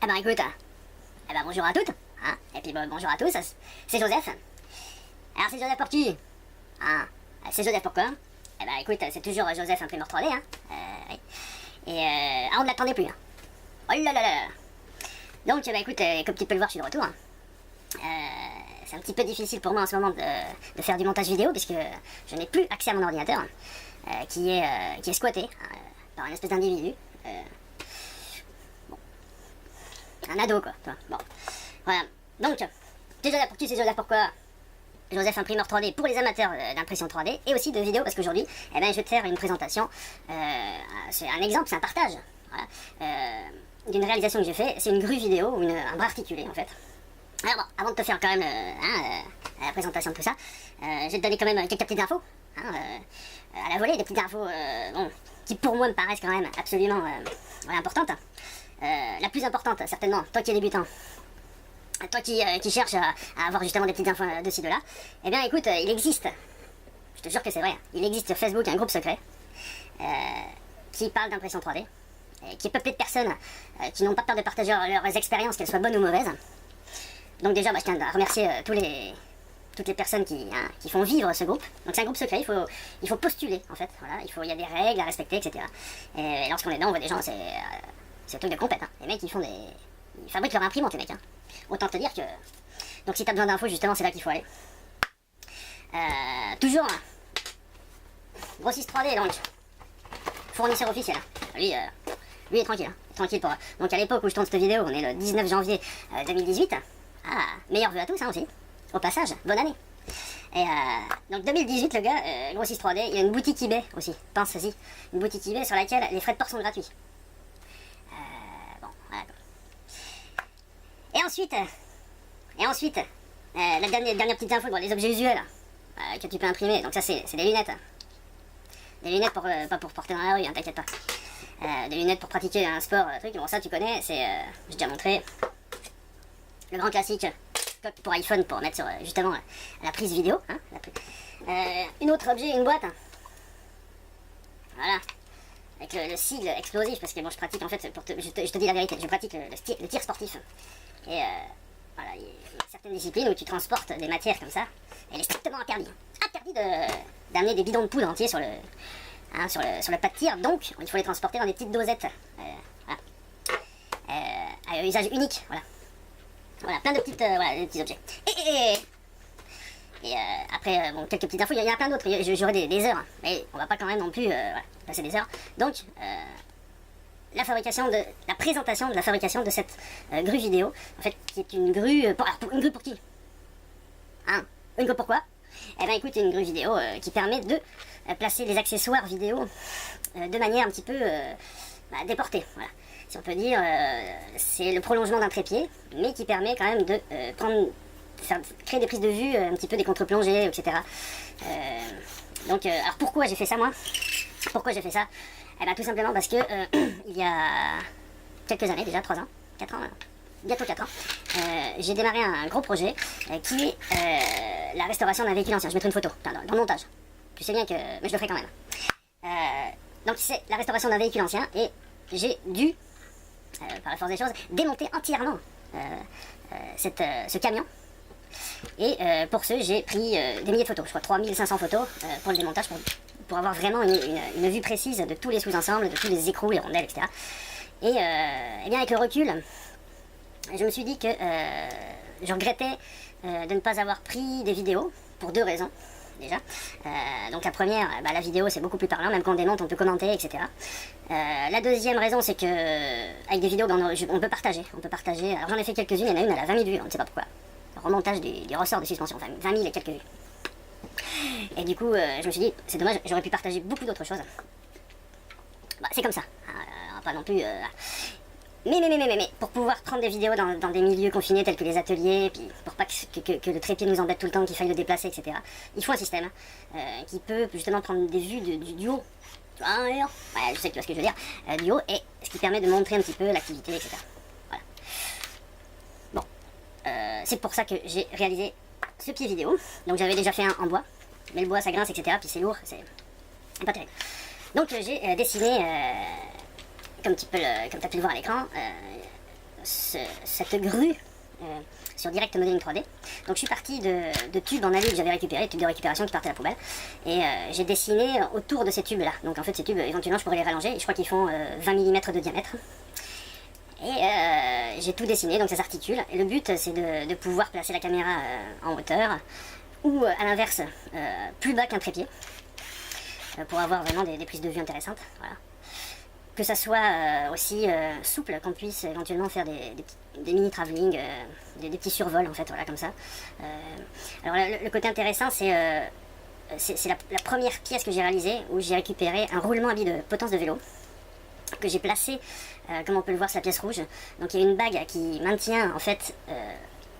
Eh ben écoute, bonjour à toutes, hein, et puis bonjour à tous, c'est Joseph. Alors c'est Joseph pour qui? Hein, c'est Joseph pour quoi? Eh ben écoute, c'est toujours Joseph imprimeur 3D, hein. Oui. Et on ne l'attendait plus, hein. Oh là là là. Donc écoute, comme tu peux le voir, je suis de retour. Hein. C'est un petit peu difficile pour moi en ce moment de faire du montage vidéo, puisque je n'ai plus accès à mon ordinateur, qui est squatté par une espèce d'individu. Un ado quoi. Bon. Voilà. Donc, c'est Joseph pour qui, c'est Joseph pourquoi? Joseph imprimeur 3D pour les amateurs d'impression 3D et aussi de vidéo, parce qu'aujourd'hui, je vais te faire une présentation. C'est un exemple, c'est un partage. Voilà. D'une réalisation que j'ai fait. C'est une grue vidéo, un bras articulé en fait. Alors bon, avant de te faire quand même la présentation de tout ça, je vais te donner quand même quelques petites infos. À la volée, des petites infos qui pour moi me paraissent quand même absolument importantes. La plus importante, certainement, toi qui es débutant, toi qui cherches à avoir justement des petites infos de ci de là, eh bien écoute, il existe, je te jure que c'est vrai, il existe sur Facebook un groupe secret qui parle d'impression 3D, qui est peuplé de personnes qui n'ont pas peur de partager leurs expériences, qu'elles soient bonnes ou mauvaises. Donc déjà, je tiens à remercier toutes les personnes qui font vivre ce groupe. Donc c'est un groupe secret, il faut postuler en fait, voilà, il y a des règles à respecter, etc. Et lorsqu'on est dedans, on voit des gens, c'est un truc de compète, hein. Les mecs ils fabriquent leur imprimante, les mecs, hein. Autant te dire que... Donc si t'as besoin d'infos, justement, c'est là qu'il faut aller. Toujours, Grossiste 3D, donc, fournisseur officiel. Lui est tranquille, hein. Tranquille pour... Donc à l'époque où je tourne cette vidéo, on est le 19 janvier 2018. Meilleurs vœux à tous, hein, aussi. Au passage, bonne année. Et donc 2018, le gars, Grossiste 3D, il y a une boutique eBay aussi, pense-y. Une boutique eBay sur laquelle les frais de port sont gratuits. Et ensuite, la dernière petite info, les objets usuels que tu peux imprimer. Donc ça c'est des lunettes. Des lunettes pas pour porter dans la rue, hein, t'inquiète pas. Des lunettes pour pratiquer un sport, truc. Bon ça tu connais, j'ai déjà montré. Le grand classique, coque pour iPhone pour mettre sur justement la prise vidéo. Hein, une autre objet, une boîte. Voilà. Avec le sigle explosif, parce que bon je pratique en fait, je te dis la vérité, je pratique le tir sportif. Et voilà, il y a certaines disciplines où tu transportes des matières comme ça, et il est strictement interdit. Interdit d'amener des bidons de poudre entiers sur le pas de tir, donc il faut les transporter dans des petites dosettes. À usage unique, voilà. Voilà, plein de des petits objets. Et après, quelques petites infos, il y en a plein d'autres, j'aurai des heures, mais on va pas quand même non plus passer des heures. Donc, la présentation de la fabrication de cette grue vidéo, en fait, qui est une grue, une grue pour qui? Hein? Une grue pourquoi? Eh bien écoute, une grue vidéo qui permet de placer les accessoires vidéo de manière un petit peu déportée, voilà. Si on peut dire, c'est le prolongement d'un trépied, mais qui permet quand même de créer des prises de vue, un petit peu des contre-plongées, etc. Alors pourquoi j'ai fait ça moi? Pourquoi j'ai fait ça? Eh bien tout simplement parce que il y a quelques années, déjà 3 ans, 4 ans, bientôt 4 ans, j'ai démarré un gros projet qui est la restauration d'un véhicule ancien. Je mettrai une photo dans le montage. Tu sais bien que... mais je le ferai quand même. Donc c'est la restauration d'un véhicule ancien et j'ai dû, par la force des choses, démonter entièrement ce camion. Et pour ce, j'ai pris des milliers de photos, je crois 3500 photos pour le démontage, pour avoir vraiment une vue précise de tous les sous-ensembles, de tous les écrous, les rondelles, etc. Et bien avec le recul, je me suis dit que je regrettais de ne pas avoir pris des vidéos, pour 2 raisons, déjà. Donc la première, la vidéo c'est beaucoup plus parlant, même quand on démonte on peut commenter, etc. La deuxième raison c'est que avec des vidéos on peut partager. Alors j'en ai fait quelques-unes, il y en a une, elle a 20 000 vues, on ne sait pas pourquoi. Le remontage du ressort de suspension, enfin 20 000 et quelques vues. Et du coup, je me suis dit, c'est dommage, j'aurais pu partager beaucoup d'autres choses. C'est comme ça. Pas non plus... Mais, pour pouvoir prendre des vidéos dans des milieux confinés tels que les ateliers, puis pour pas que le trépied nous embête tout le temps, qu'il faille le déplacer, etc. Il faut un système qui peut justement prendre des vues du haut. Tu vois, je sais que tu vois ce que je veux dire. Du haut, et ce qui permet de montrer un petit peu l'activité, etc. Voilà. Bon. C'est pour ça que j'ai réalisé ce pied vidéo. Donc j'avais déjà fait un en bois. Mais le bois ça grince, etc. Puis c'est lourd, c'est pas terrible. Donc j'ai dessiné, comme tu as pu le voir à l'écran, cette grue sur Direct Modeling 3D. Donc je suis parti de tubes en alu que j'avais récupérés, tubes de récupération qui partaient à la poubelle, et j'ai dessiné autour de ces tubes là. Donc en fait ces tubes éventuellement je pourrais les rallonger, je crois qu'ils font 20 mm de diamètre. Et j'ai tout dessiné, donc ça s'articule. Et le but c'est de pouvoir placer la caméra en hauteur, ou à l'inverse plus bas qu'un trépied, pour avoir vraiment des prises de vue intéressantes. Voilà. Que ça soit aussi souple, qu'on puisse éventuellement faire des mini travelling, des petits survols en fait, voilà, comme ça. Alors le côté intéressant c'est la première pièce que j'ai réalisée, où j'ai récupéré un roulement à billes de potence de vélo que j'ai placé, comme on peut le voir sur la pièce rouge. Donc il y a une bague qui maintient en fait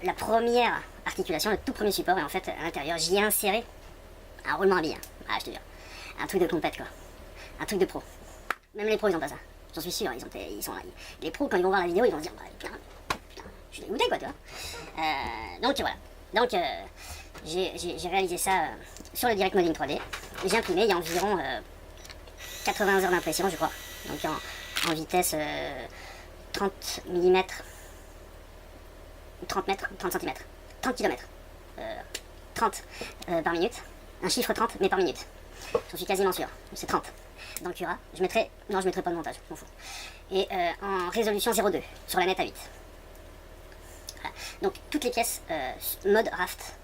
la première articulation, le tout premier support, et en fait à l'intérieur j'y ai inséré un roulement à billes. Ah, je te dis, un truc de compète quoi, un truc de pro. Même les pros ils ont pas ça, j'en suis sûr, ils sont là. Les pros quand ils vont voir la vidéo ils vont se dire bah, putain, je suis dégoûté quoi, tu vois. Donc voilà, donc j'ai réalisé ça sur le Direct Modeling 3D. J'ai imprimé, il y a environ 80 heures d'impression je crois, donc en vitesse 30 mm, 30 mètres, 30 cm, 30 km, 30 par minute, un chiffre 30 mais par minute, j'en suis quasiment sûr, c'est 30. Dans le Cura, je mettrai pas de montage, je m'en fous. Et en résolution 0.2 sur la net A8. Voilà. Donc toutes les pièces mode raft,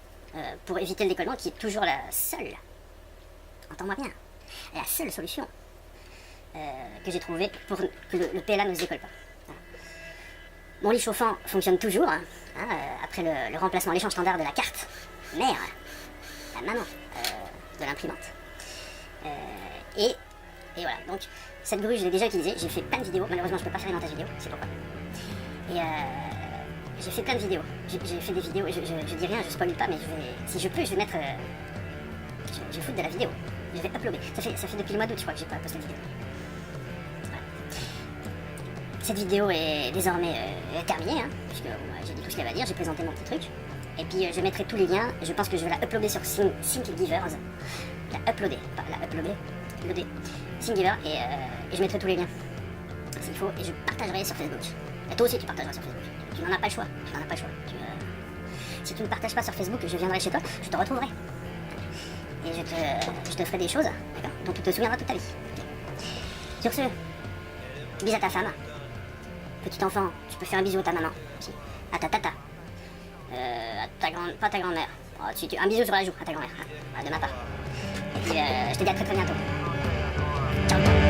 pour éviter le décollement, qui est toujours la seule, entends-moi bien, la seule solution que j'ai trouvée pour que le PLA ne se décolle pas. Voilà. Mon lit chauffant fonctionne toujours, hein, après le remplacement, l'échange standard de la carte mère, la maman de l'imprimante. Et voilà, donc cette grue je l'ai déjà utilisée, j'ai fait plein de vidéos, malheureusement je peux pas faire une montage vidéo, c'est pourquoi. Et j'ai fait plein de vidéos, j'ai fait des vidéos, je dis rien, je spoil pas, mais si je peux je vais mettre, je vais foutre de la vidéo, je vais uploader, ça fait depuis le mois d'août je crois que j'ai pas posté de vidéo. Voilà. Cette vidéo est désormais terminée, hein, puisque j'ai dit tout ce qu'il y avait à dire, j'ai présenté mon petit truc, et puis je mettrai tous les liens, je pense que je vais la uploader sur Thingiverse, loader Thingiverse, et je mettrai tous les liens s'il faut, et je partagerai sur Facebook. Et toi aussi tu partageras sur Facebook, tu n'en as pas le choix, si tu ne partages pas sur Facebook, je viendrai chez toi, je te retrouverai, et je te ferai des choses, d'accord, dont tu te souviendras toute ta vie. Sur ce, bis à ta femme, petit enfant, tu peux faire un bisou à ta maman aussi, à ta tata, pas ta grand-mère, un bisou sur la joue à ta grand-mère, de ma part. Et puis je te dis à très très bientôt. Ciao.